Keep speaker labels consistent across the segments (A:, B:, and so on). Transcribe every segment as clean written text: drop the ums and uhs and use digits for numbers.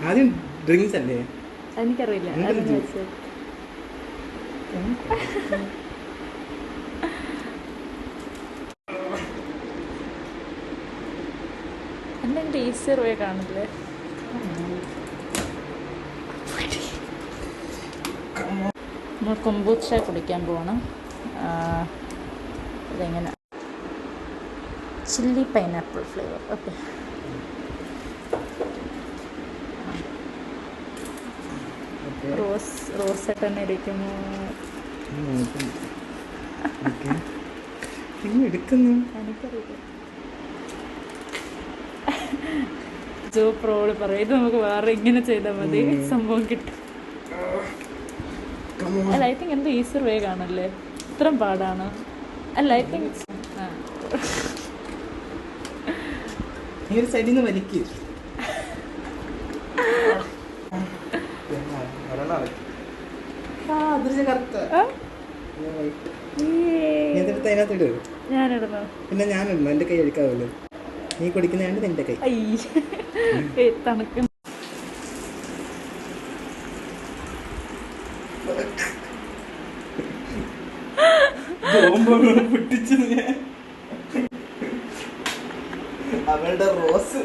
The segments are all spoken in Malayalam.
A: ആദ്യം ഡ്രിങ്ക്സ് അല്ലേ?
B: എനിക്കറിയില്ല. എൻ്റെ ഈസ്റ്റർ പോയി കാണില്ലേ? നമ്മൾ കൊമ്പൂച്ച കുടിക്കാൻ പോകണം. ഇതെങ്ങനെ chilli pineapple flavour. Okay, rose തന്നെ ഇരിക്കുന്നു. എനിക്കറിയില്ല. ജോ പ്രോള് പറയും ഇത് നമുക്ക് വേറെ ഇങ്ങനെ ചെയ്താൽ മതി, സംഭവം കിട്ടും. അല്ല, ഐ തിങ്ക് എന്ത് ഈസ്റ്റർ വേ കാണല്ലേ, ഇത്രയും പാടാണ്. അല്ല, ഐ തിങ്ക്
A: സൈഡിൽ വലിക്ക്.
B: ഞാനിടുന്നു.
A: പിന്നെ ഞാനിടുന്നു. എന്റെ കൈ എടുക്കാവല്ലോ. നീ കുടിക്കുന്നതാണ്ട് നിന്റെ കൈ
B: തണുക്കുന്നു.
A: അവളുടെ റോസ്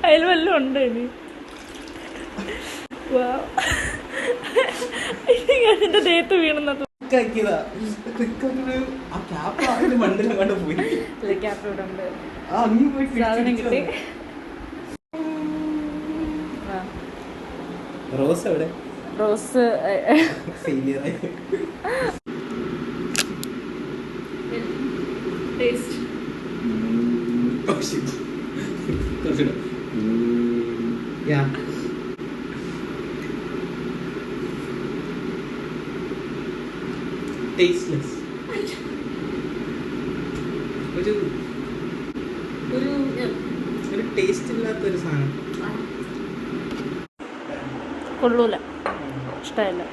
B: അതിൽ വല്ലതും ഉണ്ട് ഇനി. അതിന്റെ ദേഹത്ത് വീണത് ക്യാപ്പ് ഇവിടെ ഉണ്ട്. സാധനം കിട്ടി.
A: റോസ് എവിടെ?
B: Rose taste.
A: ടേസ്റ്റ്ലെസ്. ഒരു ടേസ്റ്റ് ഇല്ലാത്തൊരു സാധനം.
B: കൊള്ളൂല, ഇഷ്ടമല്ല.